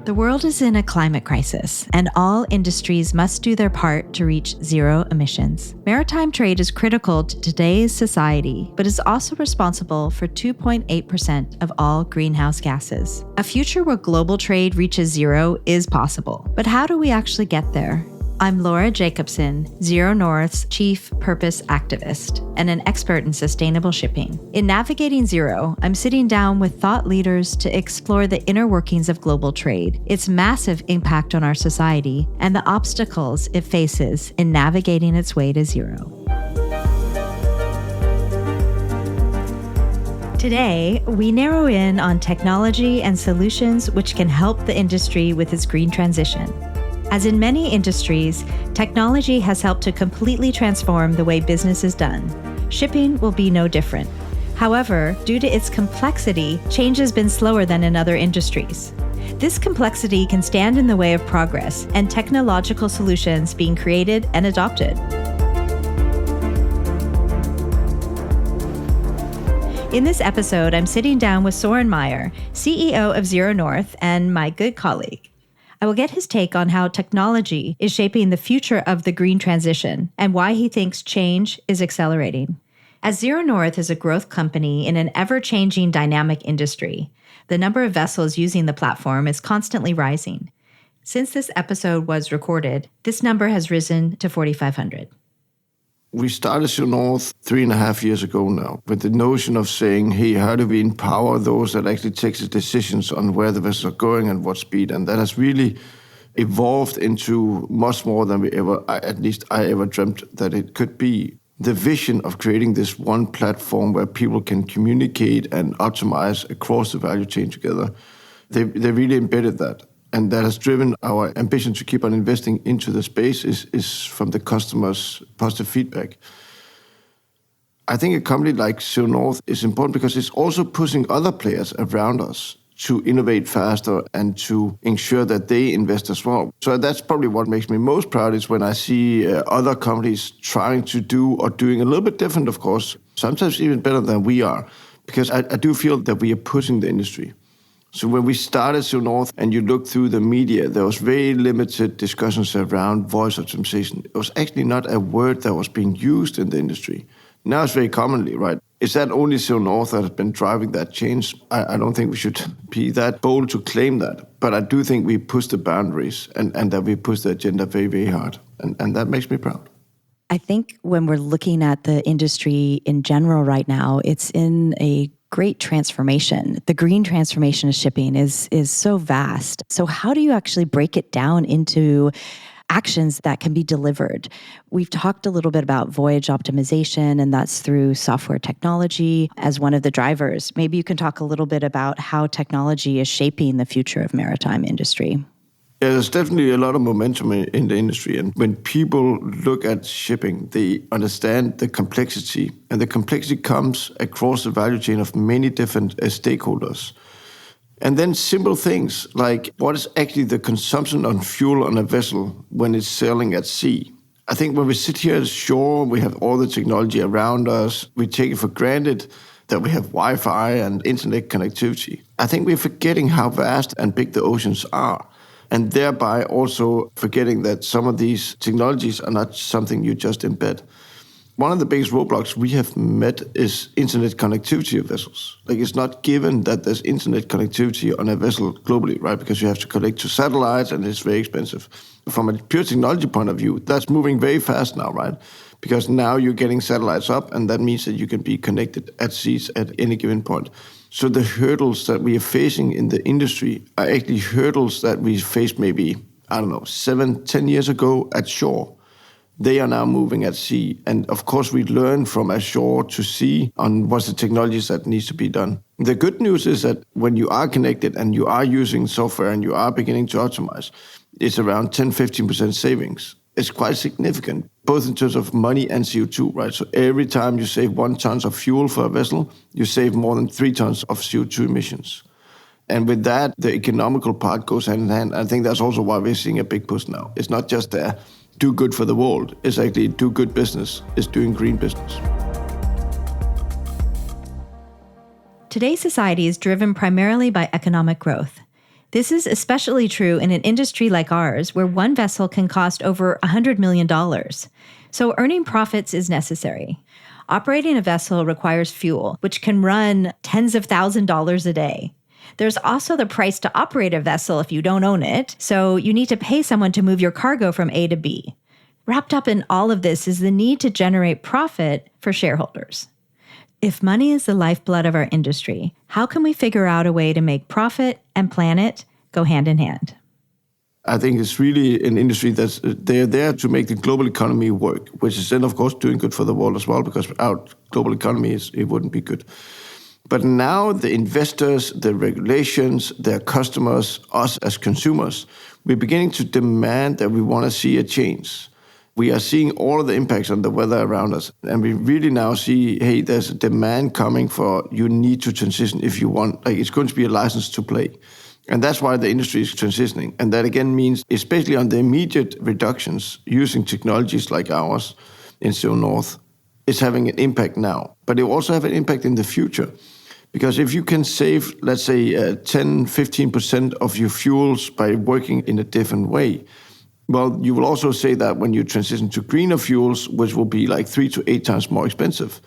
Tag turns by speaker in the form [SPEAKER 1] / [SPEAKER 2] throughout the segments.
[SPEAKER 1] The world is in a climate crisis, and all industries must do their part to reach zero emissions. Maritime trade is critical to today's society, but is also responsible for 2.8% of all greenhouse gases. A future where global trade reaches zero is possible, but how do we actually get there? I'm Laura Jacobson, ZeroNorth's Chief Purpose Activist and an expert in sustainable shipping. In Navigating Zero, I'm sitting down with thought leaders to explore the inner workings of global trade, its massive impact on our society, and the obstacles it faces in navigating its way to zero. Today, we narrow in on technology and solutions which can help the industry with its green transition. As in many industries, technology has helped to completely transform the way business is done. Shipping will be no different. However, due to its complexity, change has been slower than in other industries. This complexity can stand in the way of progress and technological solutions being created and adopted. In this episode, I'm sitting down with Søren Meyer, CEO of ZeroNorth, and my good colleague. I will get his take on how technology is shaping the future of the green transition and why he thinks change is accelerating. As ZeroNorth is a growth company in an ever-changing dynamic industry, the number of vessels using the platform is constantly rising. Since this episode was recorded, this number has risen to 4,500.
[SPEAKER 2] We started ZeroNorth 3.5 years ago now with the notion of saying, hey, how do we empower those that actually take the decisions on where the vessels are going and what speed? And that has really evolved into much more than I ever dreamt that it could be. The vision of creating this one platform where people can communicate and optimize across the value chain together, they really embedded that. And that has driven our ambition to keep on investing into the space is from the customers' positive feedback. I think a company like ZeroNorth is important because it's also pushing other players around us to innovate faster and to ensure that they invest as well. So that's probably what makes me most proud is when I see other companies trying to do or doing a little bit different, of course, sometimes even better than we are, because I do feel that we are pushing the industry. So when we started ZeroNorth and you look through the media, there was very limited discussions around voice optimization. It was actually not a word that was being used in the industry. Now it's very commonly, right? Is that only ZeroNorth that has been driving that change? I don't think we should be that bold to claim that. But I do think we push the boundaries and that we push the agenda very, very hard. And that makes me proud.
[SPEAKER 1] I think when we're looking at the industry in general right now, it's in a great transformation. The green transformation of shipping is so vast. So how do you actually break it down into actions that can be delivered? We've talked a little bit about voyage optimization, and that's through software technology as one of the drivers. Maybe you can talk a little bit about how technology is shaping the future of maritime industry.
[SPEAKER 2] Yeah, there's definitely a lot of momentum in the industry. And when people look at shipping, they understand the complexity. And the complexity comes across the value chain of many different stakeholders. And then simple things like what is actually the consumption on fuel on a vessel when it's sailing at sea. I think when we sit here at shore, we have all the technology around us. We take it for granted that we have Wi-Fi and internet connectivity. I think we're forgetting how vast and big the oceans are. And thereby also forgetting that some of these technologies are not something you just embed. One of the biggest roadblocks we have met is internet connectivity of vessels. Like it's not given that there's internet connectivity on a vessel globally, right? Because you have to connect to satellites and it's very expensive. From a pure technology point of view, that's moving very fast now, right? Because now you're getting satellites up and that means that you can be connected at seas at any given point. So the hurdles that we are facing in the industry are actually hurdles that we faced maybe, 7-10 years ago at shore. They are now moving at sea. And of course, we learn from ashore to sea on what's the technologies that needs to be done. The good news is that when you are connected and you are using software and you are beginning to optimize, it's around 10-15% savings. It's quite significant, both in terms of money and CO2, right? So every time you save 1 ton of fuel for a vessel, you save more than 3 tons of CO2 emissions. And with that, the economical part goes hand in hand. I think that's also why we're seeing a big push now. It's not just do good for the world. It's actually do good business. It's doing green business.
[SPEAKER 1] Today's society is driven primarily by economic growth. This is especially true in an industry like ours, where one vessel can cost over $100 million. So earning profits is necessary. Operating a vessel requires fuel, which can run tens of thousands of dollars a day. There's also the price to operate a vessel if you don't own it, so you need to pay someone to move your cargo from A to B. Wrapped up in all of this is the need to generate profit for shareholders. If money is the lifeblood of our industry, how can we figure out a way to make profit and planet go hand in hand?
[SPEAKER 2] I think it's really an industry they're there to make the global economy work, which is then, of course, doing good for the world as well, because without global economy, it wouldn't be good. But now the investors, the regulations, their customers, us as consumers, we're beginning to demand that we want to see a change. We are seeing all of the impacts on the weather around us. And we really now see, hey, there's a demand coming for you need to transition if you want. Like, it's going to be a license to play. And that's why the industry is transitioning. And that again means, especially on the immediate reductions, using technologies like ours in ZeroNorth, it's having an impact now. But it will also have an impact in the future. Because if you can save, let's say, 10, 15% of your fuels by working in a different way, well, you will also say that when you transition to greener fuels, which will be like 3 to 8 times more expensive.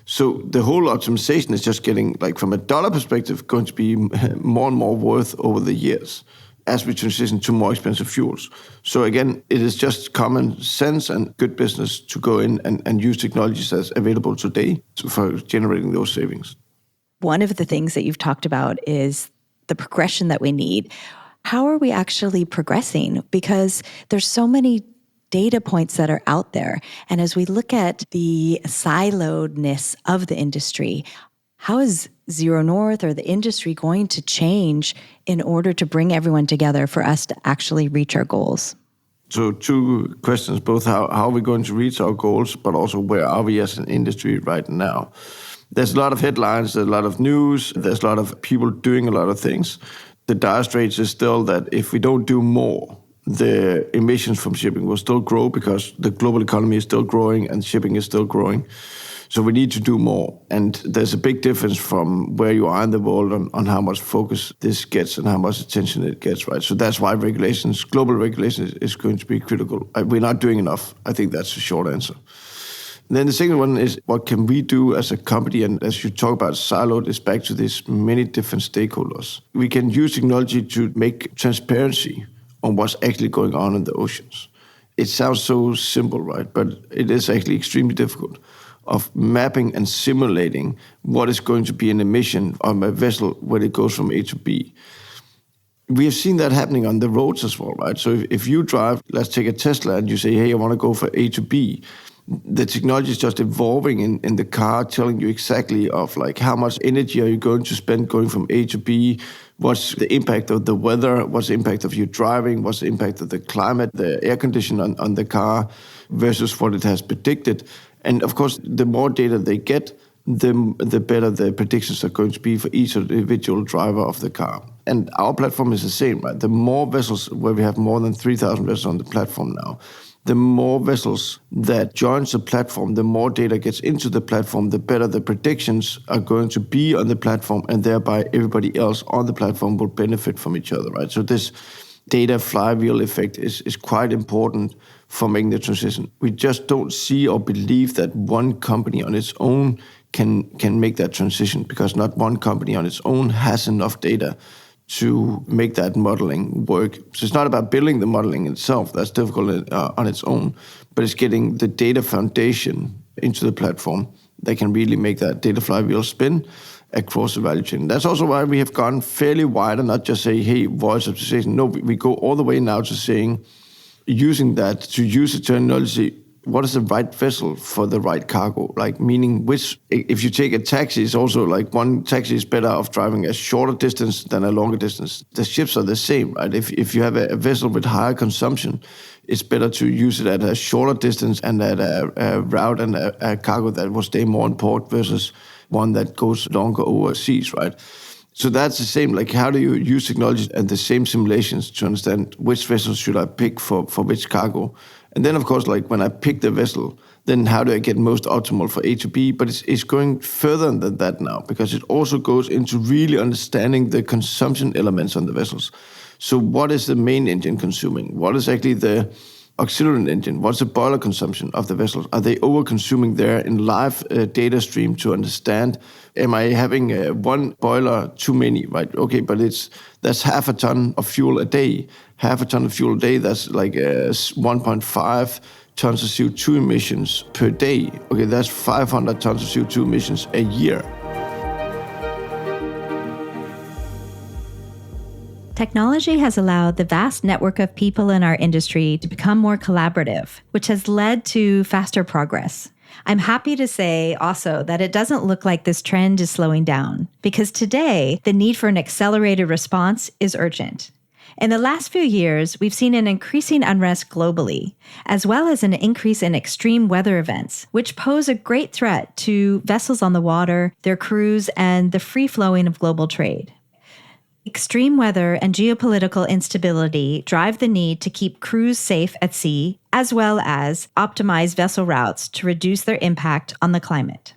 [SPEAKER 2] So the whole optimization is just getting, like from a dollar perspective, going to be more and more worth over the years as we transition to more expensive fuels. So again, it is just common sense and good business to go in and use technologies that's available today for generating those savings.
[SPEAKER 1] One of the things that you've talked about is the progression that we need. How are we actually progressing? Because there's so many data points that are out there. And as we look at the siloedness of the industry, how is ZeroNorth or the industry going to change in order to bring everyone together for us to actually reach our goals?
[SPEAKER 2] So 2 questions, both how are we going to reach our goals, but also where are we as an industry right now? There's a lot of headlines, there's a lot of news, there's a lot of people doing a lot of things. The dire straits is still that if we don't do more, the emissions from shipping will still grow because the global economy is still growing and shipping is still growing. So we need to do more. And there's a big difference from where you are in the world on how much focus this gets and how much attention it gets, right? So that's why global regulations is going to be critical. We're not doing enough. I think that's the short answer. Then the second one is, what can we do as a company? And as you talk about siloed, it's back to these many different stakeholders. We can use technology to make transparency on what's actually going on in the oceans. It sounds so simple, right? But it is actually extremely difficult of mapping and simulating what is going to be an emission on a vessel when it goes from A to B. We have seen that happening on the roads as well, right? So if you drive, let's take a Tesla, and you say, hey, I want to go from A to B, the technology is just evolving in the car, telling you exactly of like how much energy are you going to spend going from A to B, what's the impact of the weather, what's the impact of you driving, what's the impact of the climate, the air condition on the car versus what it has predicted. And of course, the more data they get, the better the predictions are going to be for each individual driver of the car. And our platform is the same, right? The more vessels, where we have more than 3,000 vessels on the platform now, the more vessels that joins the platform, the more data gets into the platform, the better the predictions are going to be on the platform, and thereby everybody else on the platform will benefit from each other, right? So this data flywheel effect is quite important for making the transition. We just don't see or believe that one company on its own can make that transition, because not one company on its own has enough data to make that modeling work. So it's not about building the modeling itself, that's difficult on its own, but it's getting the data foundation into the platform that can really make that data flywheel spin across the value chain. That's also why we have gone fairly wide and not just say, hey, voice optimization. No, we go all the way now to saying, using that to use the terminology, what is the right vessel for the right cargo? Like, meaning if you take a taxi, it's also like one taxi is better off driving a shorter distance than a longer distance. The ships are the same, right? If you have a vessel with higher consumption, it's better to use it at a shorter distance and at a route and a cargo that will stay more in port versus one that goes longer overseas, right? So that's the same. Like, how do you use technology and the same simulations to understand which vessels should I pick for which cargo? And then, of course, like when I pick the vessel, then how do I get most optimal for A to B? But it's going further than that now, because it also goes into really understanding the consumption elements on the vessels. So what is the main engine consuming? What is actually the auxiliary engine? What's the boiler consumption of the vessels? Are they over-consuming there in live data stream to understand, am I having one boiler too many, right? Okay, but that's half a ton of fuel a day. Half a ton of fuel a day, that's like 1.5 tons of CO2 emissions per day. Okay, that's 500 tons of CO2 emissions a year.
[SPEAKER 1] Technology has allowed the vast network of people in our industry to become more collaborative, which has led to faster progress. I'm happy to say also that it doesn't look like this trend is slowing down, because today the need for an accelerated response is urgent. In the last few years, we've seen an increasing unrest globally, as well as an increase in extreme weather events, which pose a great threat to vessels on the water, their crews, and the free flowing of global trade. Extreme weather and geopolitical instability drive the need to keep crews safe at sea, as well as optimize vessel routes to reduce their impact on the climate.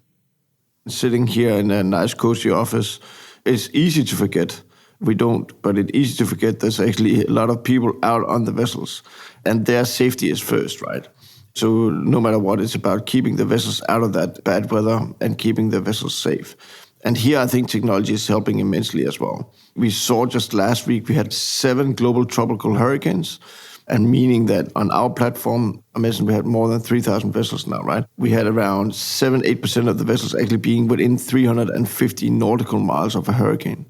[SPEAKER 2] Sitting here in a nice, cozy office, it's easy to forget. We don't, but it's easy to forget there's actually a lot of people out on the vessels, and their safety is first, right? So no matter what, it's about keeping the vessels out of that bad weather and keeping the vessels safe. And here I think technology is helping immensely as well. We saw just last week we had 7 global tropical hurricanes, and meaning that on our platform, I mentioned we had more than 3,000 vessels now, right? We had around 7-8% of the vessels actually being within 350 nautical miles of a hurricane.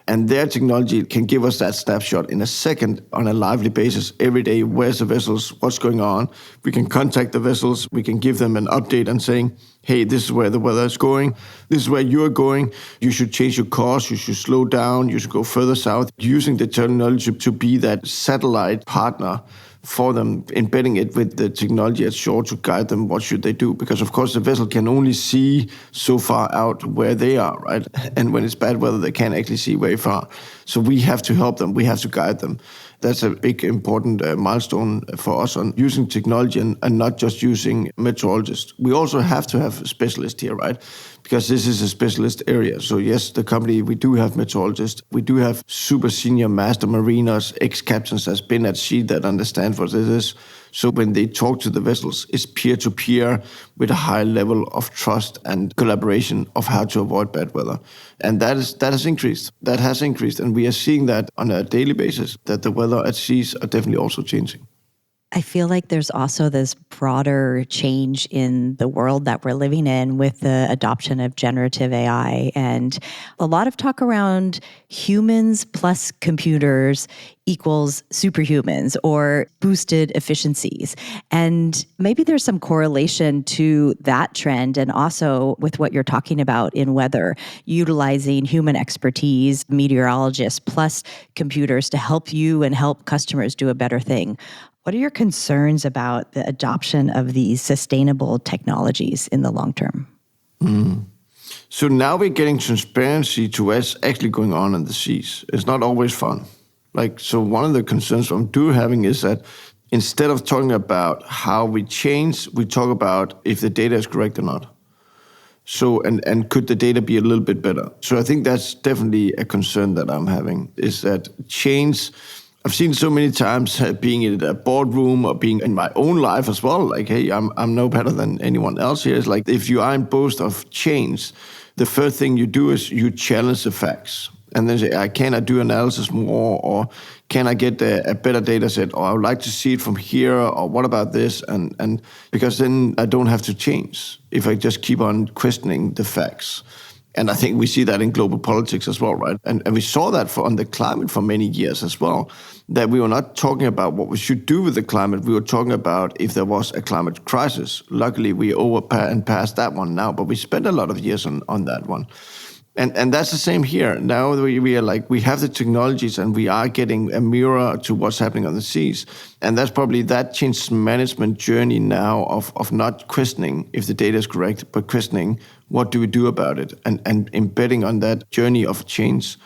[SPEAKER 2] And their technology can give us that snapshot in a second on a lively basis every day. Where's the vessels? What's going on? We can contact the vessels. We can give them an update and saying, hey, this is where the weather is going. This is where you're going. You should change your course. You should slow down. You should go further south. Using the technology to be that satellite partner for them, embedding it with the technology at shore to guide them, what should they do? Because, of course, the vessel can only see so far out where they are, right? And when it's bad weather, they can't actually see very far. So we have to help them. We have to guide them. That's a big, important milestone for us on using technology and not just using meteorologists. We also have to have specialists here, right? Because this is a specialist area. So yes, the company, we do have meteorologists. We do have super senior master mariners, ex-captains that's been at sea that understand what this is. So when they talk to the vessels, it's peer-to-peer with a high level of trust and collaboration of how to avoid bad weather. And that has increased. That has increased. And we are seeing that on a daily basis, that the weather at seas are definitely also changing.
[SPEAKER 1] I feel like there's also this broader change in the world that we're living in with the adoption of generative AI, and a lot of talk around humans plus computers equals superhumans or boosted efficiencies. And maybe there's some correlation to that trend and also with what you're talking about in weather, utilizing human expertise, meteorologists plus computers to help you and help customers do a better thing. What are your concerns about the adoption of these sustainable technologies in the long term?
[SPEAKER 2] So now we're getting transparency to what's actually going on in the seas. It's not always fun. So one of the concerns I'm having is that instead of talking about how we change, we talk about if the data is correct or not. So, and could the data be a little bit better? So I think that's definitely a concern that I'm having, is that change. I've seen so many times being in a boardroom or being in my own life as well, like, hey, I'm no better than anyone else here. It's like if you are in boast of change, the first thing you do is you challenge the facts. And then say, can I do analysis more? Or can I get a better data set? Or I would like to see it from here. Or what about this? And because then I don't have to change if I just keep on questioning the facts. And I think we see that in global politics as well, right? And we saw that on the climate for many years as well, that we were not talking about what we should do with the climate. We were talking about if there was a climate crisis. Luckily, we passed that one now, but we spent a lot of years on that one. And that's the same here. Now we are like, we have the technologies and we are getting a mirror to what's happening on the seas. And that's probably that change management journey now of not questioning if the data is correct, but questioning what do we do about it and embedding on that journey of change.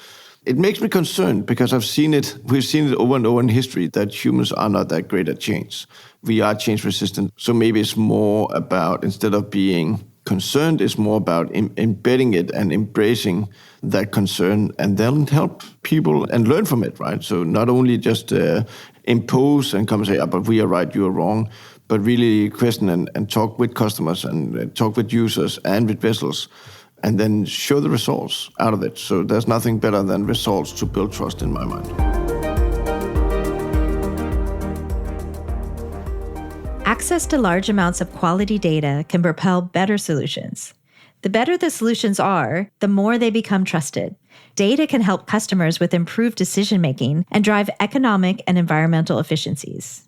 [SPEAKER 2] It makes me concerned because we've seen it over and over in history that humans are not that great at change. We are change resistant. So maybe it's more about, instead of being concerned, it's more about embedding it and embracing that concern and then help people and learn from it, right? So not only just impose and come and say, but we are right, you are wrong, but really question and talk with customers and talk with users and with vessels, and then show the results out of it. So there's nothing better than results to build trust in my mind.
[SPEAKER 1] Access to large amounts of quality data can propel better solutions. The better the solutions are, the more they become trusted. Data can help customers with improved decision-making and drive economic and environmental efficiencies.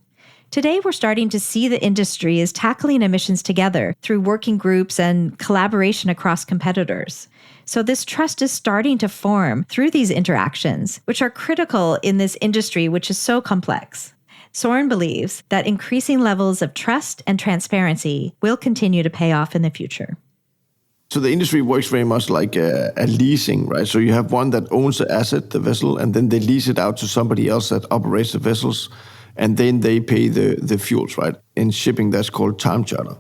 [SPEAKER 1] Today, we're starting to see the industry is tackling emissions together through working groups and collaboration across competitors. So this trust is starting to form through these interactions, which are critical in this industry, which is so complex. Søren believes that increasing levels of trust and transparency will continue to pay off in the future.
[SPEAKER 2] So the industry works very much like a leasing, right? So you have one that owns the asset, the vessel, and then they lease it out to somebody else that operates the vessels, and then they pay the fuels, right? In shipping, that's called time charter.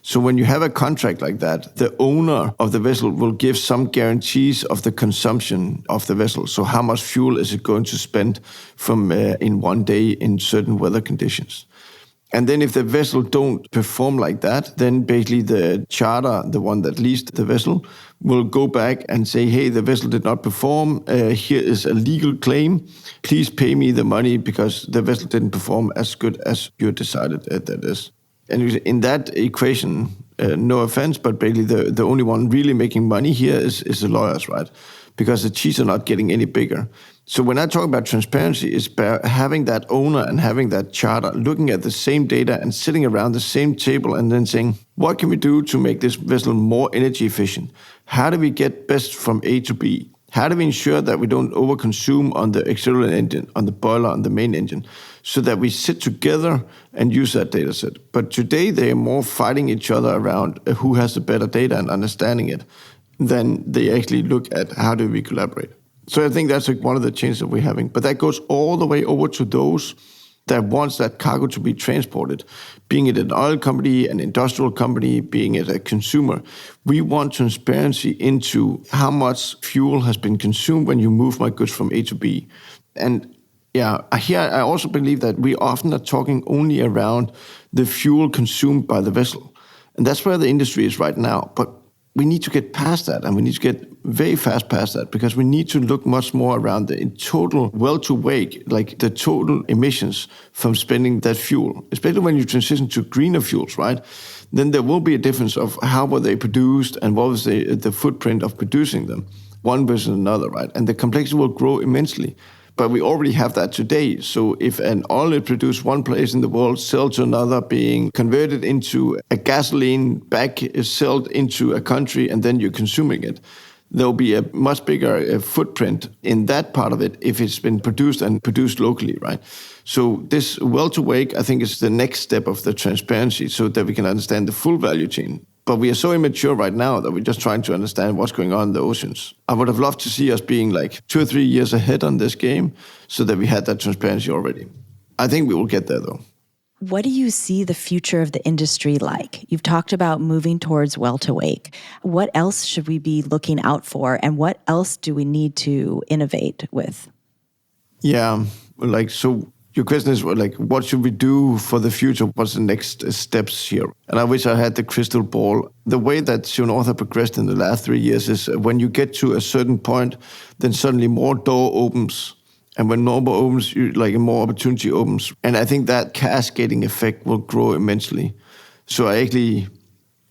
[SPEAKER 2] So when you have a contract like that, the owner of the vessel will give some guarantees of the consumption of the vessel. So how much fuel is it going to spend from in one day in certain weather conditions? And then if the vessel don't perform like that, then basically the charter, the one that leased the vessel, will go back and say, hey, the vessel did not perform. Here is a legal claim. Please pay me the money because the vessel didn't perform as good as you decided that is. And in that equation, no offense, but basically the only one really making money here is the lawyers, right? Because the cheats are not getting any bigger. So when I talk about transparency, it's about having that owner and having that charter, looking at the same data and sitting around the same table and then saying, what can we do to make this vessel more energy efficient? How do we get best from A to B? How do we ensure that we don't overconsume on the auxiliary engine, on the boiler, on the main engine, so that we sit together and use that data set? But today they are more fighting each other around who has the better data and understanding it than they actually look at how do we collaborate. So I think that's one of the changes that we're having. But that goes all the way over to those that wants that cargo to be transported, being it an oil company, an industrial company, being it a consumer. We want transparency into how much fuel has been consumed when you move my goods from A to B. And yeah, here I also believe that we often are talking only around the fuel consumed by the vessel. And that's where the industry is right now. But we need to get past that, and we need to get very fast past that, because we need to look much more around the total well-to-wake, like the total emissions from spending that fuel, especially when you transition to greener fuels, right? Then there will be a difference of how were they produced and what was the footprint of producing them, one versus another, right? And the complexity will grow immensely. But we already have that today. So if an oil is produced one place in the world, sold to another, being converted into a gasoline, back is sold into a country, and then you're consuming it, there'll be a much bigger footprint in that part of it if it's been produced and produced locally, right? So this well-to-wake, I think, is the next step of the transparency so that we can understand the full value chain. But we are so immature right now that we're just trying to understand what's going on in the oceans. I would have loved to see us being like 2 or 3 years ahead on this game so that we had that transparency already. I think we will get there, though.
[SPEAKER 3] What do you see the future of the industry like? You've talked about moving towards well-to-wake. What else should we be looking out for, and what else do we need to innovate with?
[SPEAKER 1] Yeah,
[SPEAKER 2] so your question is what should we do for the future? What's the next steps here? And I wish I had the crystal ball. The way that ZeroNorth have progressed in the last 3 years is when you get to a certain point, then suddenly more door opens. And when more opens, more opportunity opens. And I think that cascading effect will grow immensely. So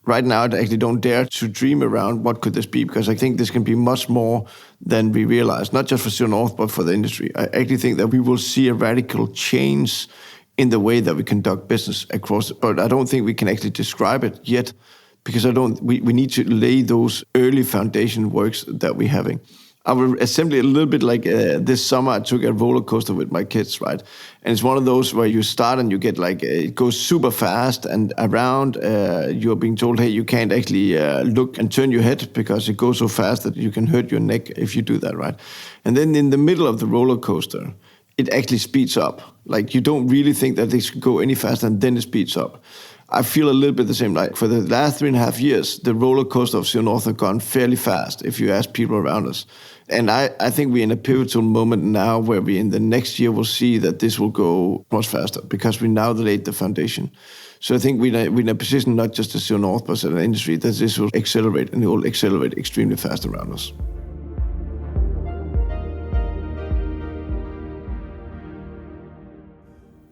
[SPEAKER 2] right now, I actually don't dare to dream around what could this be, because I think this can be much more than we realize, not just for ZeroNorth, but for the industry. I actually think that we will see a radical change in the way that we conduct business across, but I don't think we can actually describe it yet, because we need to lay those early foundation works that we're having. I will assembly a little bit like this summer. I took a roller coaster with my kids, right? And it's one of those where you start and you get like it goes super fast, and around you're being told, hey, you can't actually look and turn your head because it goes so fast that you can hurt your neck if you do that, right? And then in the middle of the roller coaster, it actually speeds up. Like you don't really think that this could go any faster, and then it speeds up. I feel a little bit the same. Like for the last 3.5 years, the roller coaster of ZeroNorth have gone fairly fast if you ask people around us. And I think we're in a pivotal moment now where we in the next year will see that this will go much faster because we now laid the foundation. So I think we're in a position not just as ZeroNorth, but as an industry that this will accelerate, and it will accelerate extremely fast around us.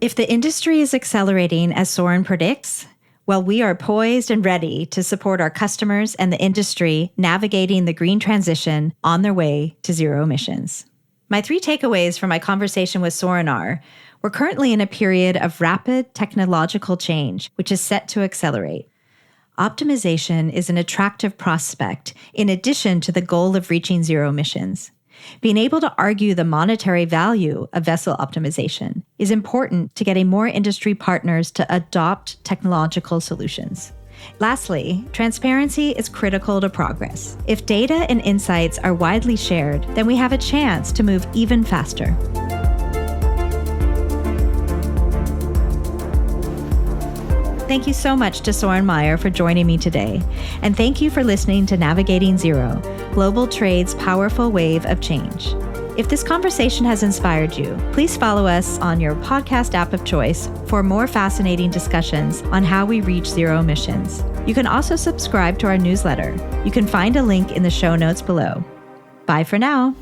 [SPEAKER 1] If the industry is accelerating as Søren predicts, well, we are poised and ready to support our customers and the industry navigating the green transition on their way to zero emissions. My 3 takeaways from my conversation with Søren are: we're currently in a period of rapid technological change, which is set to accelerate. Optimization is an attractive prospect in addition to the goal of reaching zero emissions. Being able to argue the monetary value of vessel optimization is important to getting more industry partners to adopt technological solutions. Lastly, transparency is critical to progress. If data and insights are widely shared, then we have a chance to move even faster. Thank you so much to Søren Meyer for joining me today. And thank you for listening to Navigating Zero, Global Trade's powerful wave of change. If this conversation has inspired you, please follow us on your podcast app of choice for more fascinating discussions on how we reach zero emissions. You can also subscribe to our newsletter. You can find a link in the show notes below. Bye for now.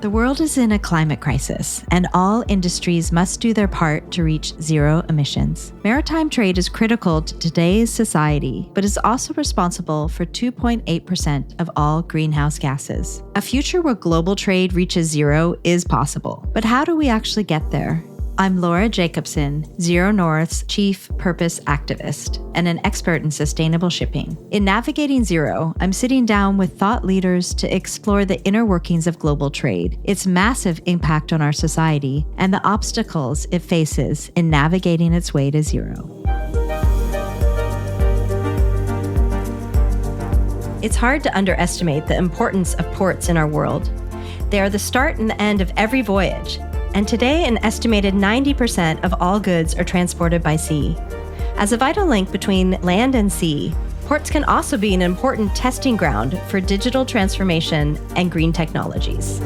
[SPEAKER 1] The world is in a climate crisis, and all industries must do their part to reach zero emissions. Maritime trade is critical to today's society, but is also responsible for 2.8% of all greenhouse gases. A future where global trade reaches zero is possible, but how do we actually get there? I'm Laura Jacobson, ZeroNorth's Chief Purpose Activist and an expert in sustainable shipping. In Navigating Zero, I'm sitting down with thought leaders to explore the inner workings of global trade, its massive impact on our society, and the obstacles it faces in navigating its way to zero. It's hard to underestimate the importance of ports in our world. They are the start and the end of every voyage. And today, an estimated 90% of all goods are transported by sea. As a vital link between land and sea, ports can also be an important testing ground for digital transformation and green technologies.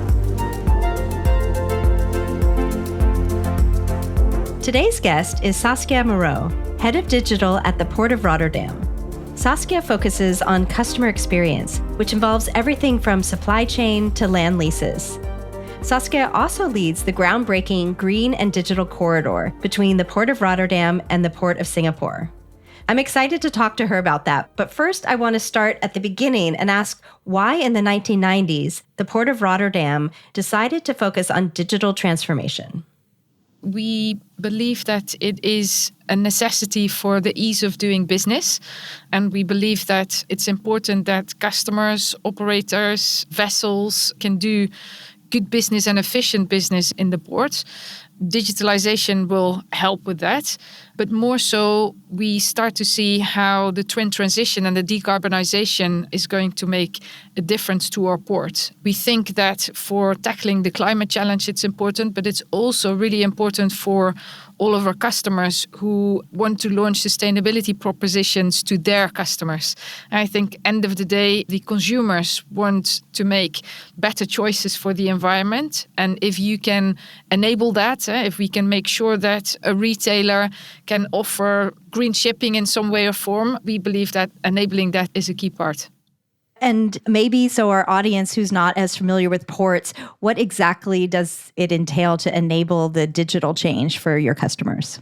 [SPEAKER 1] Today's guest is Saskia Mureau, Head of Digital at the Port of Rotterdam. Saskia focuses on customer experience, which involves everything from supply chain to land leases. Saskia also leads the groundbreaking green and digital corridor between the Port of Rotterdam and the Port of Singapore. I'm excited to talk to her about that, but first I want to start at the beginning and ask why in the 1990s the Port of Rotterdam decided to focus on digital transformation.
[SPEAKER 4] We believe that it is a necessity for the ease of doing business. And we believe that it's important that customers, operators, vessels can do good business and efficient business in the port. Digitalization will help with that. But more so, we start to see how the twin transition and the decarbonization is going to make a difference to our port. We think that for tackling the climate challenge, it's important, but it's also really important for all of our customers who want to launch sustainability propositions to their customers. And I think end of the day, the consumers want to make better choices for the environment. And if you can enable that, if we can make sure that a retailer can offer green shipping in some way or form, we believe that enabling that is a key part.
[SPEAKER 1] And maybe so our audience who's not as familiar with ports, what exactly does it entail to enable the digital change for your customers?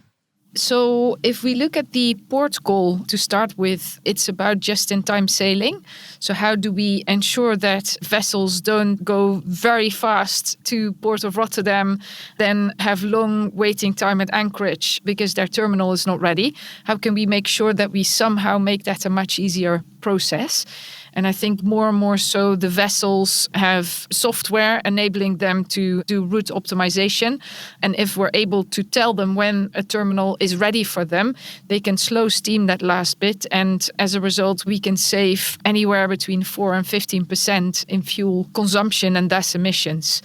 [SPEAKER 4] So if we look at the port goal to start with, it's about just-in-time sailing. So how do we ensure that vessels don't go very fast to Port of Rotterdam, then have long waiting time at anchorage because their terminal is not ready? How can we make sure that we somehow make that a much easier process? And I think more and more so the vessels have software enabling them to do route optimization. And if we're able to tell them when a terminal is ready for them, they can slow steam that last bit. And as a result, we can save anywhere between 4 and 15% in fuel consumption and thus emissions.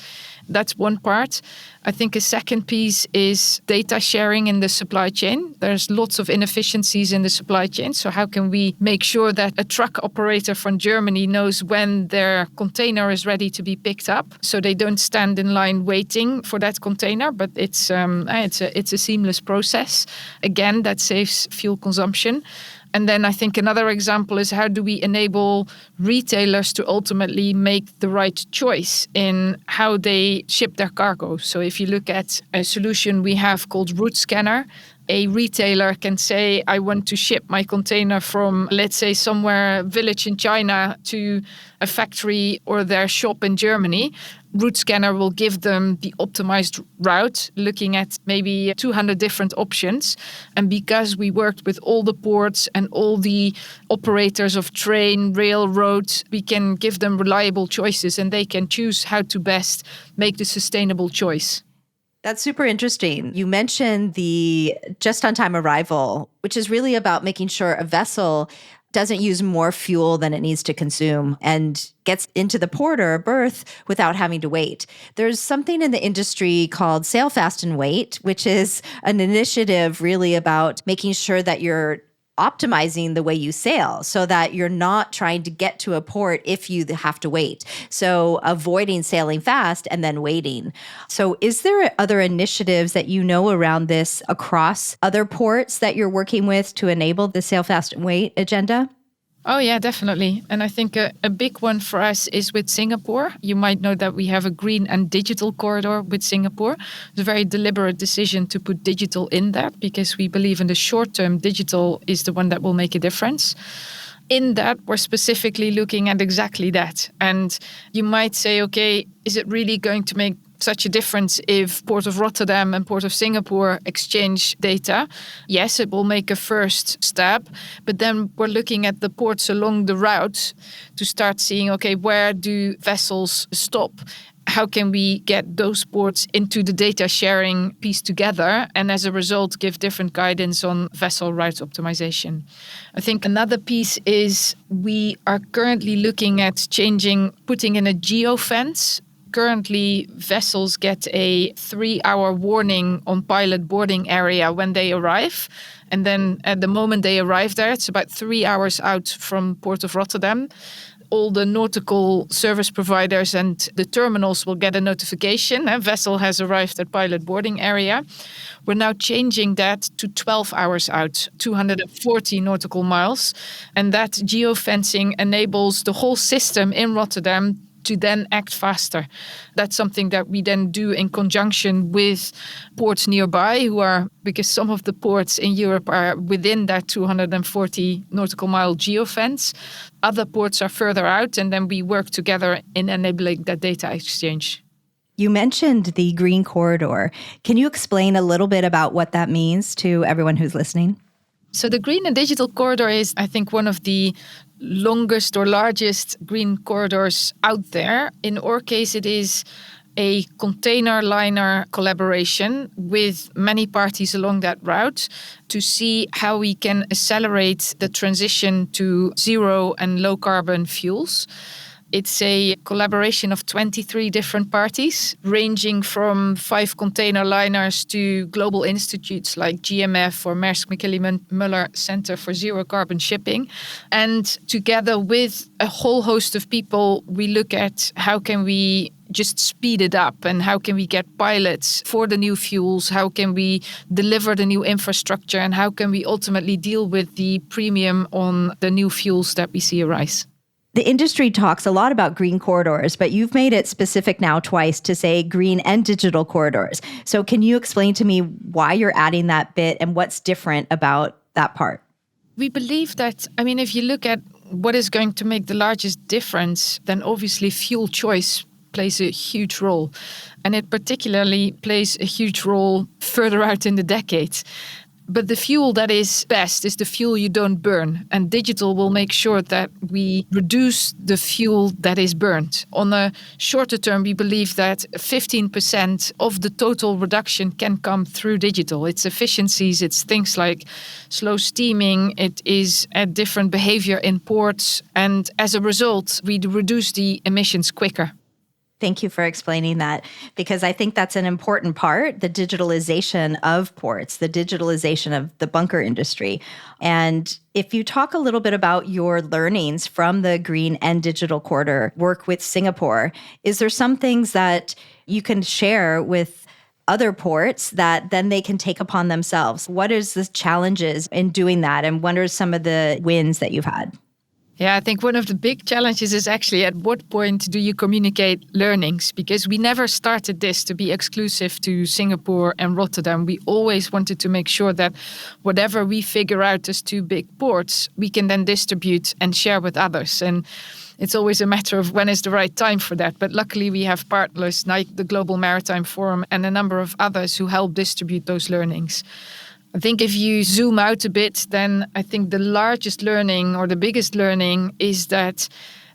[SPEAKER 4] That's one part. I think a second piece is data sharing in the supply chain. There's lots of inefficiencies in the supply chain. So how can we make sure that a truck operator from Germany knows when their container is ready to be picked up, so they don't stand in line waiting for that container, but it's a seamless process. Again, that saves fuel consumption. And then I think another example is how do we enable retailers to ultimately make the right choice in how they ship their cargo. So if you look at a solution we have called Route Scanner, a retailer can say, I want to ship my container from, let's say, somewhere village in China to a factory or their shop in Germany. Route Scanner will give them the optimized route, looking at maybe 200 different options. And because we worked with all the ports and all the operators of train, rail, road, we can give them reliable choices and they can choose how to best make the sustainable choice.
[SPEAKER 1] That's super interesting. You mentioned the just-on-time arrival, which is really about making sure a vessel doesn't use more fuel than it needs to consume and gets into the port or a berth without having to wait. There's something in the industry called Sail Fast and Wait, which is an initiative really about making sure that you're optimizing the way you sail so that you're not trying to get to a port if you have to wait. So avoiding sailing fast and then waiting. So is there other initiatives that you know around this across other ports that you're working with to enable the Sail Fast and Wait agenda?
[SPEAKER 4] Oh, yeah, definitely. And I think a big one for us is with Singapore. You might know that we have a green and digital corridor with Singapore. It's a very deliberate decision to put digital in that because we believe in the short term, digital is the one that will make a difference. In that, we're specifically looking at exactly that. And you might say, okay, is it really going to make such a difference if Port of Rotterdam and Port of Singapore exchange data? Yes, it will make a first step, but then we're looking at the ports along the route to start seeing, okay, where do vessels stop? How can we get those ports into the data sharing piece together and as a result give different guidance on vessel route optimization? I think another piece is we are currently looking at putting in a geofence. Currently, vessels get a 3-hour warning on pilot boarding area when they arrive. And then at the moment they arrive there, it's about 3 hours out from Port of Rotterdam. All the nautical service providers and the terminals will get a notification. A vessel has arrived at pilot boarding area. We're now changing that to 12 hours out, 240 nautical miles. And that geofencing enables the whole system in Rotterdam to then act faster. That's something that we then do in conjunction with ports nearby because some of the ports in Europe are within that 240 nautical mile geofence. Other ports are further out, and then we work together in enabling that data exchange.
[SPEAKER 1] You mentioned the Green Corridor. Can you explain a little bit about what that means to everyone who's listening?
[SPEAKER 4] So the Green and Digital Corridor is, I think, one of the longest or largest green corridors out there. In our case, it is a container liner collaboration with many parties along that route to see how we can accelerate the transition to zero and low carbon fuels. It's a collaboration of 23 different parties, ranging from 5 container liners to global institutes like GMF or Maersk Mc-Kinney Møller Center for Zero Carbon Shipping. And together with a whole host of people, we look at how can we just speed it up and how can we get pilots for the new fuels, how can we deliver the new infrastructure, and how can we ultimately deal with the premium on the new fuels that we see arise.
[SPEAKER 1] The industry talks a lot about green corridors, but you've made it specific now twice to say green and digital corridors. So can you explain to me why you're adding that bit and what's different about that part?
[SPEAKER 4] We believe that, if you look at what is going to make the largest difference, then obviously fuel choice plays a huge role. And it particularly plays a huge role further out in the decade. But the fuel that is best is the fuel you don't burn. And digital will make sure that we reduce the fuel that is burned. On a shorter term, we believe that 15% of the total reduction can come through digital. It's efficiencies, it's things like slow steaming, it is a different behavior in ports. And as a result, we reduce the emissions quicker.
[SPEAKER 1] Thank you for explaining that, because I think that's an important part, the digitalization of ports, the digitalization of the bunker industry. And if you talk a little bit about your learnings from the Green and Digital Corridor work with Singapore, is there some things that you can share with other ports that then they can take upon themselves? What is the challenges in doing that? And what are some of the wins that you've had?
[SPEAKER 4] Yeah, I think one of the big challenges is actually at what point do you communicate learnings? Because we never started this to be exclusive to Singapore and Rotterdam. We always wanted to make sure that whatever we figure out as 2 big ports, we can then distribute and share with others. And it's always a matter of when is the right time for that. But luckily we have partners like the Global Maritime Forum and a number of others who help distribute those learnings. I think if you zoom out a bit, then I think the largest learning or the biggest learning is that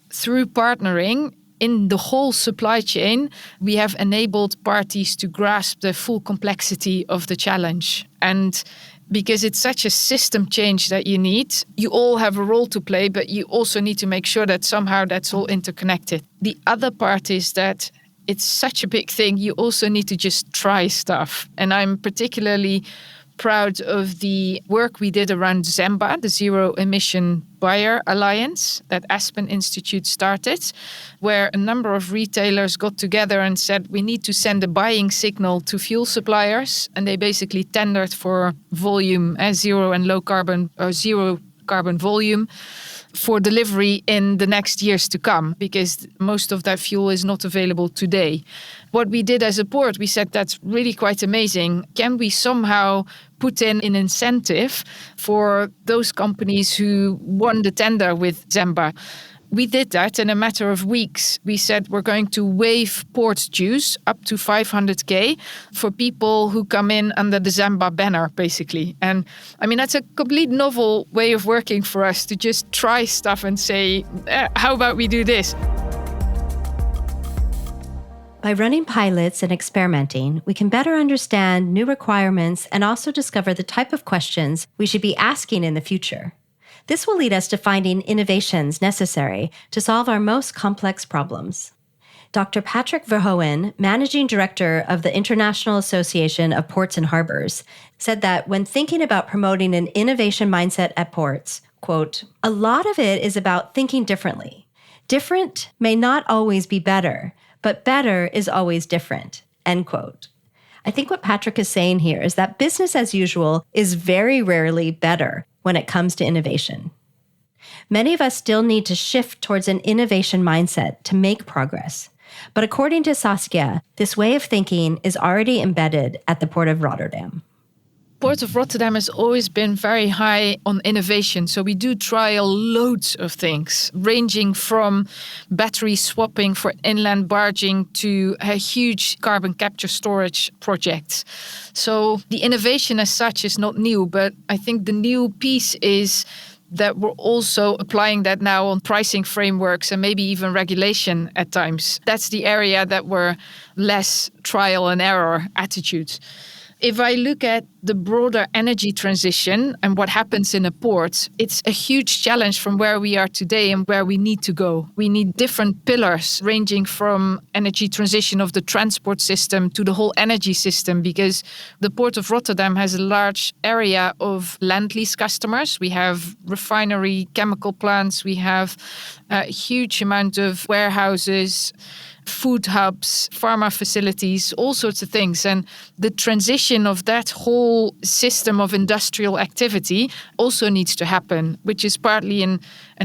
[SPEAKER 4] through partnering in the whole supply chain, we have enabled parties to grasp the full complexity of the challenge. And because it's such a system change that you all have a role to play, but you also need to make sure that somehow that's all interconnected. The other part is that it's such a big thing, you also need to just try stuff. And I'm particularly proud of the work we did around ZEMBA, the Zero Emission Buyer Alliance that Aspen Institute started, where a number of retailers got together and said, we need to send a buying signal to fuel suppliers. And they basically tendered for volume as zero and low carbon or zero carbon volume. for delivery in the next years to come, because most of that fuel is not available today. What we did as a port, we said that's really quite amazing. Can we somehow put in an incentive for those companies who won the tender with Zamba? We did that in a matter of weeks. We said we're going to waive port dues up to 500k for people who come in under the Zamba banner, basically. And I mean, that's a complete novel way of working for us, to just try stuff and say, how about we do this?
[SPEAKER 1] By running pilots and experimenting, we can better understand new requirements and also discover the type of questions we should be asking in the future. This will lead us to finding innovations necessary to solve our most complex problems. Dr. Patrick Verhoeven, Managing Director of the International Association of Ports and Harbors, said that when thinking about promoting an innovation mindset at ports, quote, "A lot of it is about thinking differently. Different may not always be better, but better is always different," end quote. I think what Patrick is saying here is that business as usual is very rarely better when it comes to innovation. Many of us still need to shift towards an innovation mindset to make progress. But according to Saskia, this way of thinking is already embedded at the Port of Rotterdam.
[SPEAKER 4] Port of Rotterdam has always been very high on innovation. So we do trial loads of things, ranging from battery swapping for inland barging to a huge carbon capture storage project. So the innovation as such is not new, but I think the new piece is that we're also applying that now on pricing frameworks and maybe even regulation at times. That's the area that we're less trial and error attitude. If I look at the broader energy transition and what happens in a port, it's a huge challenge from where we are today and where we need to go. We need different pillars ranging from energy transition of the transport system to the whole energy system, because the Port of Rotterdam has a large area of land lease customers. We have refinery, chemical plants, we have a huge amount of warehouses, food hubs, pharma facilities, all sorts of things. And the transition of that whole system of industrial activity also needs to happen, which is partly an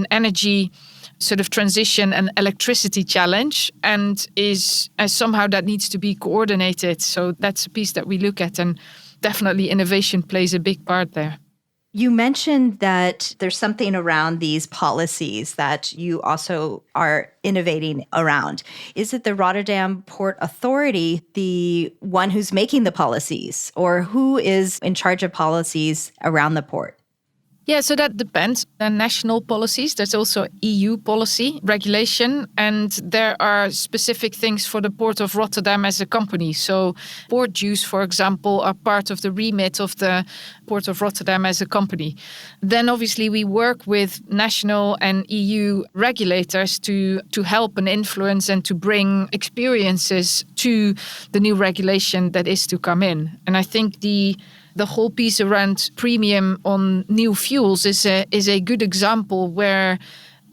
[SPEAKER 4] energy sort of transition and electricity challenge, and is somehow that needs to be coordinated. So that's a piece that we look at, and definitely innovation plays a big part there.
[SPEAKER 1] You mentioned that there's something around these policies that you also are innovating around. Is it the Rotterdam Port Authority, the one who's making the policies, or who is in charge of policies around the port?
[SPEAKER 4] Yeah, so that depends on national policies. There's also EU policy, regulation, and there are specific things for the Port of Rotterdam as a company. So port dues, for example, are part of the remit of the Port of Rotterdam as a company. Then obviously we work with national and EU regulators to help and influence and to bring experiences to the new regulation that is to come in. And I think the whole piece around premium on new fuels is a good example where,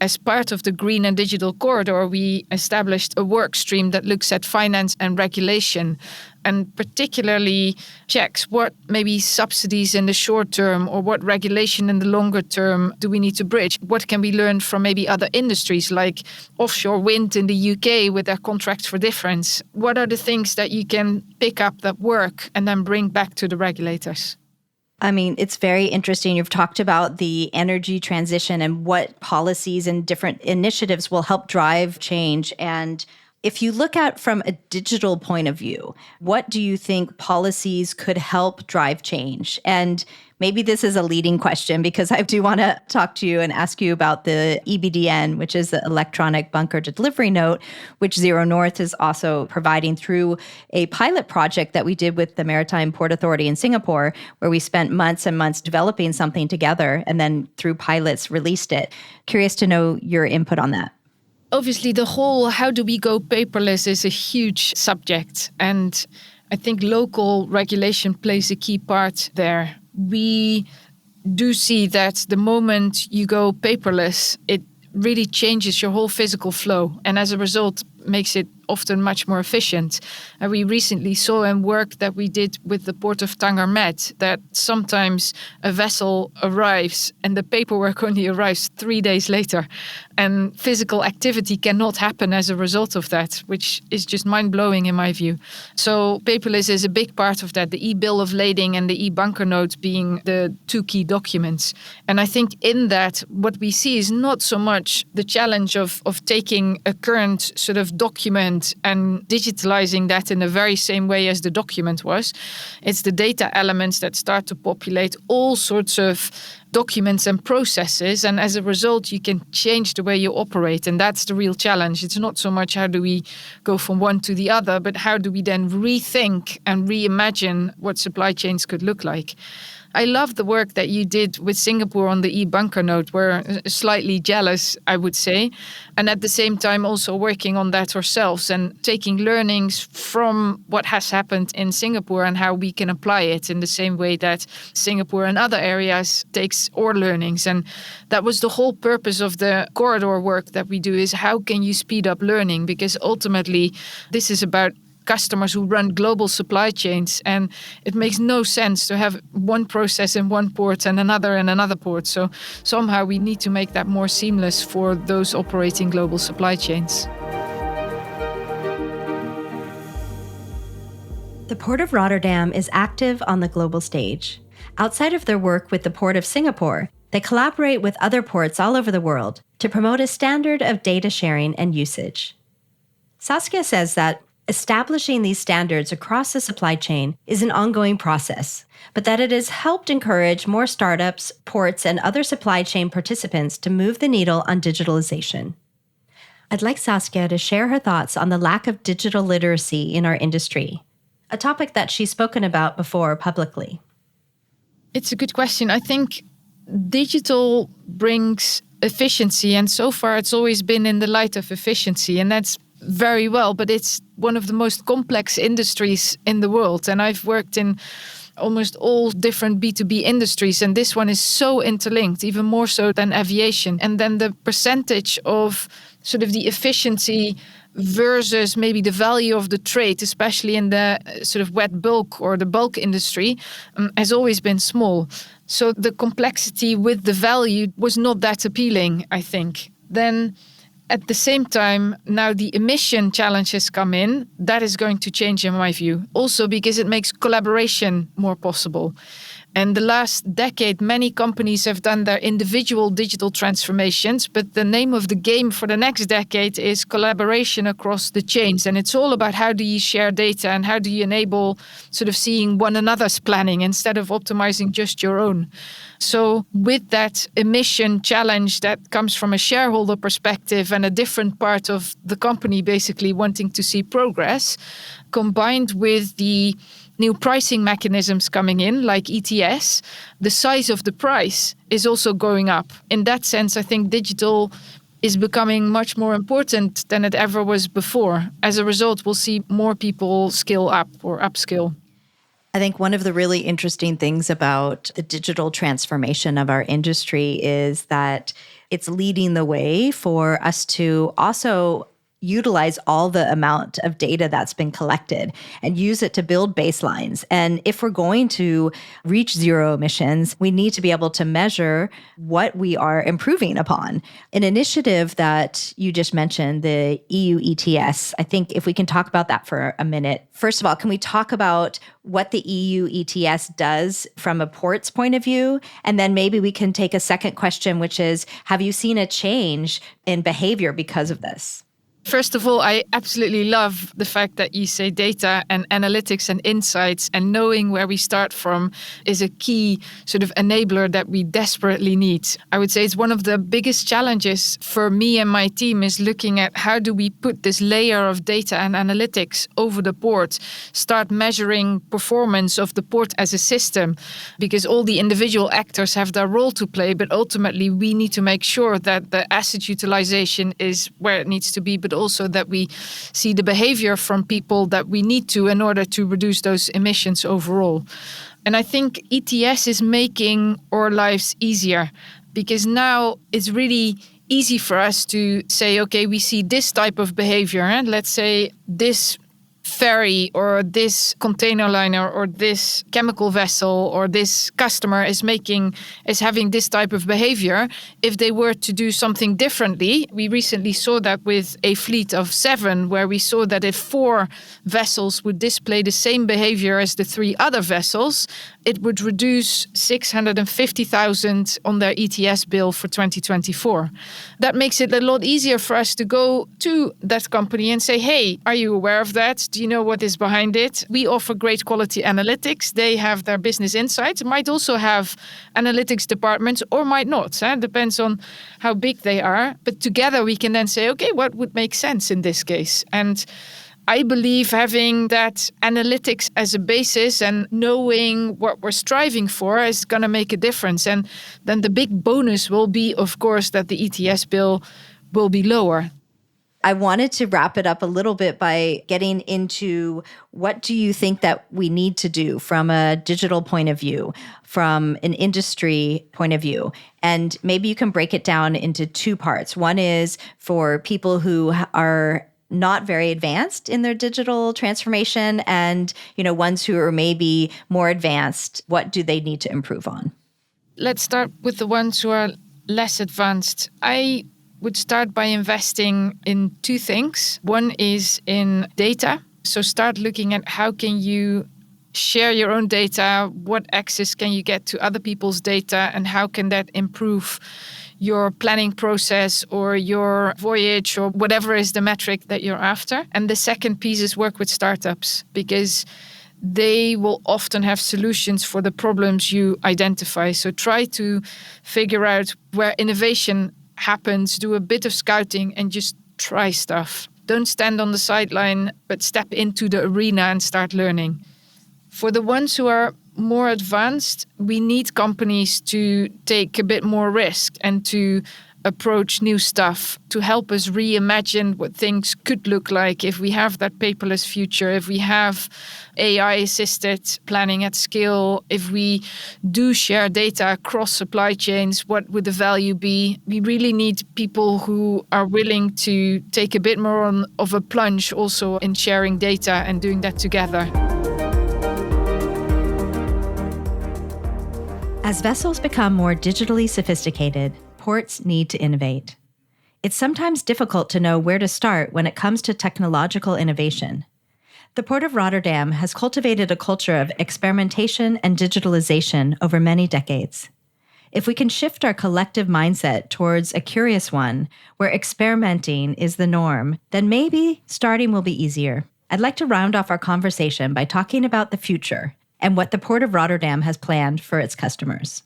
[SPEAKER 4] as part of the Green and Digital Corridor, we established a work stream that looks at finance and regulation, and particularly checks what maybe subsidies in the short term or what regulation in the longer term do we need to bridge. What can we learn from maybe other industries like offshore wind in the UK with their contracts for difference? What are the things that you can pick up that work and then bring back to the regulators?
[SPEAKER 1] I mean, it's very interesting. You've talked about the energy transition and what policies and different initiatives will help drive change. And if you look at from a digital point of view, what do you think policies could help drive change? And maybe this is a leading question, because I do want to talk to you and ask you about the EBDN, which is the Electronic Bunker Delivery Note, which ZeroNorth is also providing through a pilot project that we did with the Maritime Port Authority in Singapore, where we spent months and months developing something together and then through pilots released it. Curious to know your input on that.
[SPEAKER 4] Obviously, the whole how do we go paperless is a huge subject. And I think local regulation plays a key part there. We do see that the moment you go paperless, it really changes your whole physical flow. And as a result, makes it often much more efficient. And we recently saw in work that we did with the port of Tangermet that sometimes a vessel arrives and the paperwork only arrives 3 days later. And physical activity cannot happen as a result of that, which is just mind-blowing in my view. So paperless is a big part of that, the e-bill of lading and the e-bunker note being the two key documents. And I think in that, what we see is not so much the challenge of taking a current sort of document and digitalizing that in the very same way as the document was. It's the data elements that start to populate all sorts of documents and processes, and as a result you can change the way you operate, and that's the real challenge. It's not so much how do we go from one to the other, but how do we then rethink and reimagine what supply chains could look like. I love the work that you did with Singapore on the e-bunker note. We're slightly jealous, I would say. And at the same time also working on that ourselves and taking learnings from what has happened in Singapore and how we can apply it in the same way that Singapore and other areas takes our learnings. And that was the whole purpose of the corridor work that we do, is how can you speed up learning? Because ultimately this is about customers who run global supply chains, and it makes no sense to have one process in one port and another in another port. So somehow we need to make that more seamless for those operating global supply chains.
[SPEAKER 1] The Port of Rotterdam is active on the global stage. Outside of their work with the Port of Singapore, they collaborate with other ports all over the world to promote a standard of data sharing and usage. Saskia says that establishing these standards across the supply chain is an ongoing process, but that it has helped encourage more startups, ports, and other supply chain participants to move the needle on digitalization. I'd like Saskia to share her thoughts on the lack of digital literacy in our industry, a topic that she's spoken about before publicly.
[SPEAKER 4] It's a good question. I think digital brings efficiency, and so far it's always been in the light of efficiency, and that's very well, but it's one of the most complex industries in the world. And I've worked in almost all different B2B industries, and this one is so interlinked, even more so than aviation. And then the percentage of sort of the efficiency versus maybe the value of the trade, especially in the sort of wet bulk or the bulk industry, has always been small. So the complexity with the value was not that appealing, I think. Then at the same time, now the emission challenges come in. That is going to change in my view. Also because it makes collaboration more possible. And the last decade, many companies have done their individual digital transformations, but the name of the game for the next decade is collaboration across the chains. And it's all about how do you share data and how do you enable sort of seeing one another's planning instead of optimizing just your own. So with that emission challenge that comes from a shareholder perspective and a different part of the company basically wanting to see progress, combined with the new pricing mechanisms coming in, like ETS, the size of the price is also going up. In that sense, I think digital is becoming much more important than it ever was before. As a result, we'll see more people skill up or upskill.
[SPEAKER 3] I think one of the really interesting things about the digital transformation of our industry is that it's leading the way for us to also utilize all the amount of data that's been collected and use it to build baselines. And if we're going to reach zero emissions, we need to be able to measure what we are improving upon. An initiative that you just mentioned, the EU ETS, I think if we can talk about that for a minute. First of all, can we talk about what the EU ETS does from a port's point of view? And then maybe we can take a second question, which is, have you seen a change in behavior because of this?
[SPEAKER 4] First of all, I absolutely love the fact that you say data and analytics and insights, and knowing where we start from is a key sort of enabler that we desperately need. I would say it's one of the biggest challenges for me and my team is looking at how do we put this layer of data and analytics over the port, start measuring performance of the port as a system, because all the individual actors have their role to play, but ultimately we need to make sure that the asset utilization is where it needs to be, but also that we see the behavior from people that we need to in order to reduce those emissions overall. And I think ETS is making our lives easier because now it's really easy for us to say, okay, we see this type of behavior, and let's say this ferry or this container liner or this chemical vessel or this customer is having this type of behavior. If they were to do something differently, we recently saw that with a fleet of 7, where we saw that if 4 vessels would display the same behavior as the 3 other vessels, it would reduce 650,000 on their ETS bill for 2024. That makes it a lot easier for us to go to that company and say, hey, are you aware of that? Do you know what is behind it? We offer great quality analytics. They have their business insights. Might also have analytics departments or might not. Depends on how big they are. But together we can then say, okay, what would make sense in this case? And I believe having that analytics as a basis and knowing what we're striving for is going to make a difference. And then the big bonus will be, of course, that the ETS bill will be lower.
[SPEAKER 3] I wanted to wrap it up a little bit by getting into what do you think that we need to do from a digital point of view, from an industry point of view? And maybe you can break it down into 2 parts. One is for people who are not very advanced in their digital transformation and, ones who are maybe more advanced. What do they need to improve on?
[SPEAKER 4] Let's start with the ones who are less advanced. I would start by investing in 2 things. One is in data. So start looking at how can you share your own data, what access can you get to other people's data, and how can that improve your planning process or your voyage or whatever is the metric that you're after. And the second piece is work with startups, because they will often have solutions for the problems you identify. So try to figure out where innovation happens, do a bit of scouting and just try stuff. Don't stand on the sideline, but step into the arena and start learning. For the ones who are more advanced, we need companies to take a bit more risk and to approach new stuff, to help us reimagine what things could look like if we have that paperless future, if we have AI-assisted planning at scale, if we do share data across supply chains, what would the value be? We really need people who are willing to take a bit more of a plunge also in sharing data and doing that together.
[SPEAKER 1] As vessels become more digitally sophisticated, ports need to innovate. It's sometimes difficult to know where to start when it comes to technological innovation. The Port of Rotterdam has cultivated a culture of experimentation and digitalization over many decades. If we can shift our collective mindset towards a curious one, where experimenting is the norm, then maybe starting will be easier. I'd like to round off our conversation by talking about the future and what the Port of Rotterdam has planned for its customers.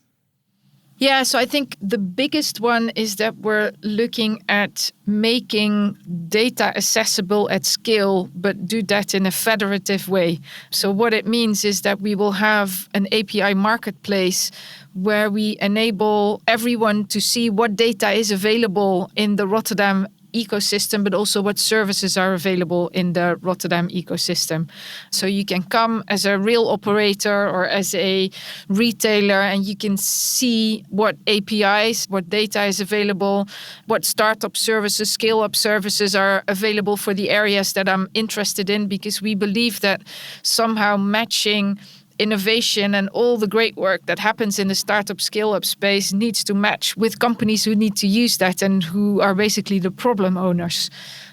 [SPEAKER 4] Yeah, so I think the biggest one is that we're looking at making data accessible at scale, but do that in a federative way. So what it means is that we will have an API marketplace where we enable everyone to see what data is available in the Rotterdam ecosystem, but also what services are available in the Rotterdam ecosystem. So you can come as a real operator or as a retailer and you can see what APIs, what data is available, what startup services, scale-up services are available for the areas that I'm interested in, because we believe that somehow matching innovation and all the great work that happens in the startup scale-up space needs to match with companies who need to use that and who are basically the problem owners.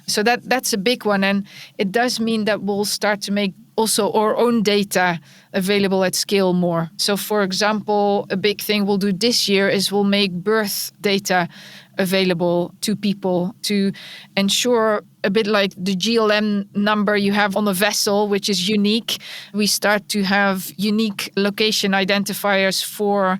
[SPEAKER 4] So that's a big one. And it does mean that we'll start to make also our own data available at scale more. So for example, a big thing we'll do this year is we'll make birth data available to people to ensure, a bit like the GLM number you have on a vessel, which is unique. We start to have unique location identifiers for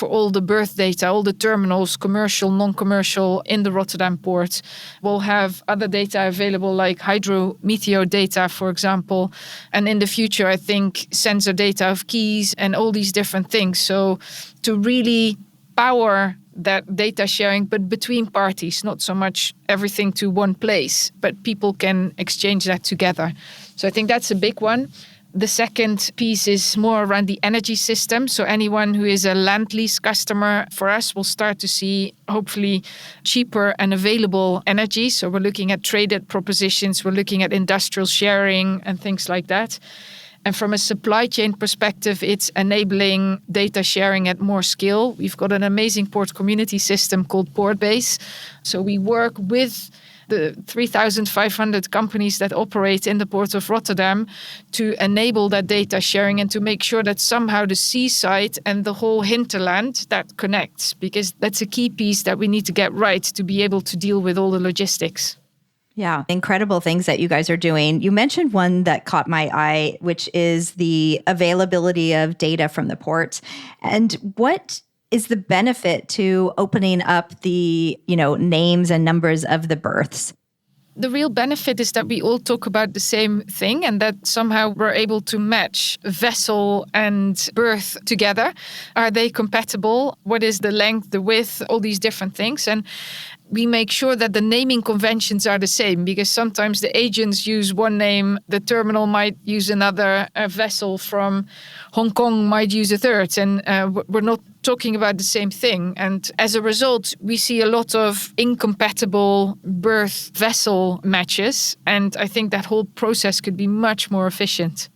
[SPEAKER 4] all the birth data, all the terminals, commercial, non-commercial, in the Rotterdam port. We'll have other data available like hydrometeo data, for example. And in the future, I think sensor data of keys and all these different things. So to really power that data sharing, but between parties, not so much everything to one place, but people can exchange that together. So I think that's a big one. The second piece is more around the energy system. So anyone who is a land lease customer for us will start to see hopefully cheaper and available energy. So we're looking at traded propositions, we're looking at industrial sharing and things like that. And from a supply chain perspective, it's enabling data sharing at more scale. We've got an amazing port community system called Portbase. So we work with the 3,500 companies that operate in the port of Rotterdam to enable that data sharing and to make sure that somehow the seaside and the whole hinterland that connects, because that's a key piece that we need to get right to be able to deal with all the logistics.
[SPEAKER 3] Yeah, incredible things that you guys are doing. You mentioned one that caught my eye, which is the availability of data from the ports. And what is the benefit to opening up the, names and numbers of the berths?
[SPEAKER 4] The real benefit is that we all talk about the same thing and that somehow we're able to match vessel and berth together. Are they compatible? What is the length, the width, all these different things? And we make sure that the naming conventions are the same, because sometimes the agents use one name, the terminal might use another, a vessel from Hong Kong might use a third, and we're not talking about the same thing. And as a result, we see a lot of incompatible berth vessel matches, and I think that whole process could be much more efficient.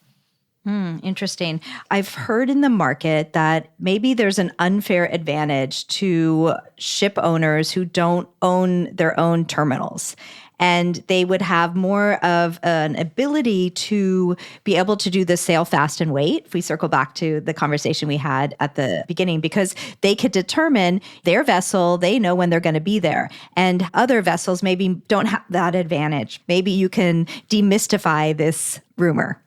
[SPEAKER 3] Interesting. I've heard in the market that maybe there's an unfair advantage to ship owners who don't own their own terminals. And they would have more of an ability to be able to do the sail fast and wait, if we circle back to the conversation we had at the beginning, because they could determine their vessel, they know when they're going to be there. And other vessels maybe don't have that advantage. Maybe you can demystify this rumor.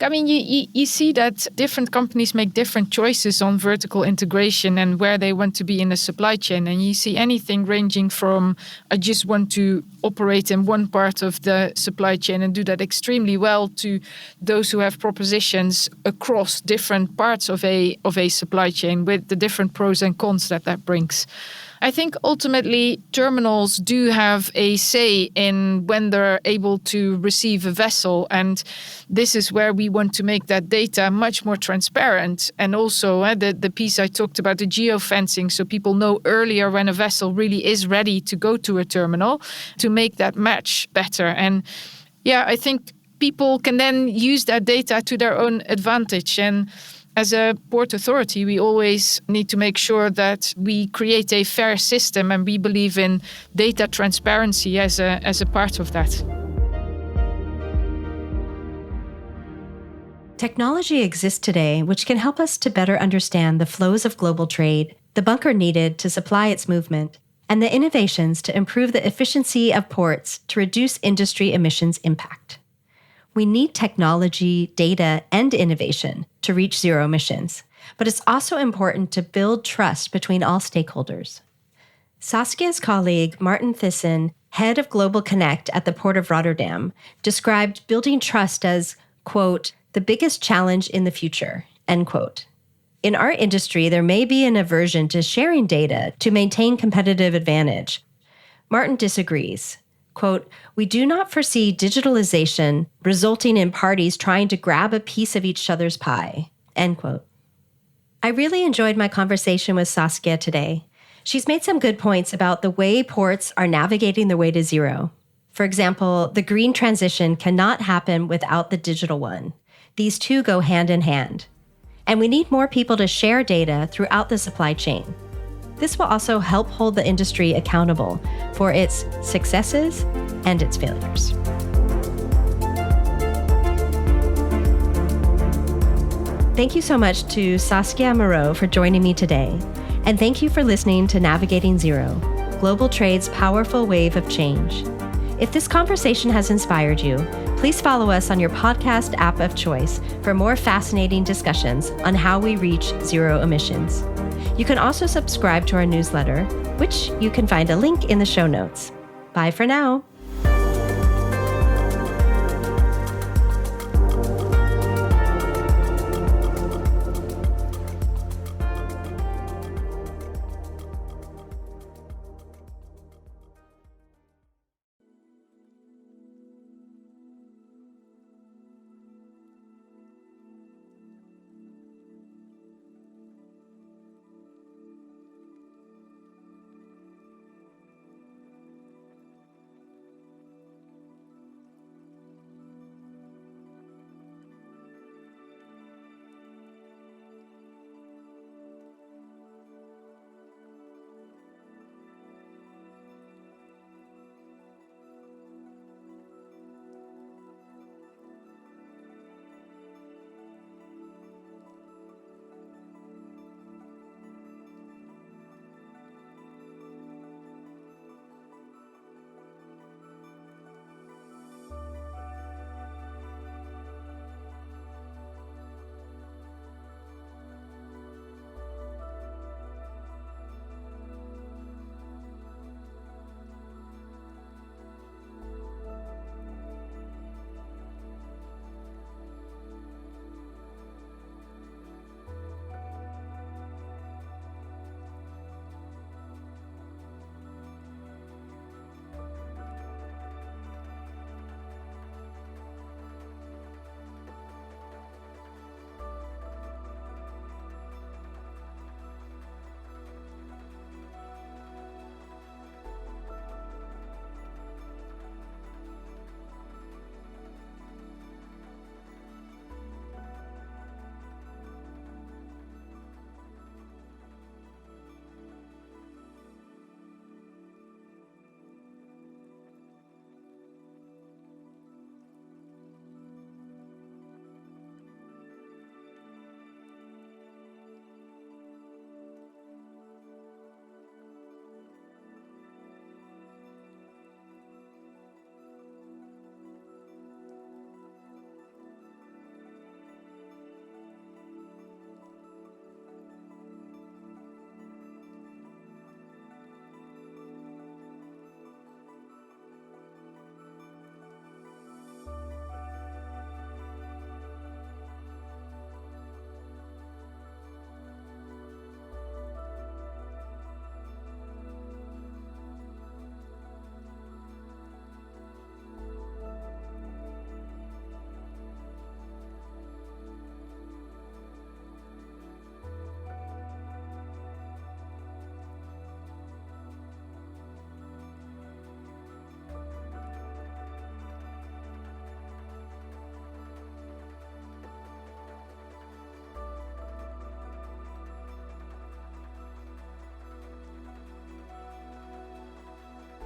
[SPEAKER 4] I mean, you see that different companies make different choices on vertical integration and where they want to be in the supply chain. And you see anything ranging from, I just want to operate in one part of the supply chain and do that extremely well, to those who have propositions across different parts of a supply chain with the different pros and cons that brings. I think ultimately terminals do have a say in when they're able to receive a vessel. And this is where we want to make that data much more transparent. And also the piece I talked about, the geofencing, so people know earlier when a vessel really is ready to go to a terminal, to make that match better. And yeah, I think people can then use that data to their own advantage. And as a port authority, we always need to make sure that we create a fair system, and we believe in data transparency as a part of that.
[SPEAKER 1] Technology exists today which can help us to better understand the flows of global trade, the bunker needed to supply its movement, and the innovations to improve the efficiency of ports to reduce industry emissions impact. We need technology, data, and innovation to reach zero emissions, but it's also important to build trust between all stakeholders. Saskia's colleague, Martin Thyssen, head of Global Connect at the Port of Rotterdam, described building trust as, quote, the biggest challenge in the future, end quote. In our industry, there may be an aversion to sharing data to maintain competitive advantage. Martin disagrees. Quote, we do not foresee digitalization resulting in parties trying to grab a piece of each other's pie, end quote. I really enjoyed my conversation with Saskia today. She's made some good points about the way ports are navigating their way to zero. For example, the green transition cannot happen without the digital one. These two go hand in hand. And we need more people to share data throughout the supply chain. This will also help hold the industry accountable for its successes and its failures. Thank you so much to Saskia Mureau for joining me today. And thank you for listening to Navigating Zero, Global Trade's powerful wave of change. If this conversation has inspired you, please follow us on your podcast app of choice for more fascinating discussions on how we reach zero emissions. You can also subscribe to our newsletter, which you can find a link in the show notes. Bye for now.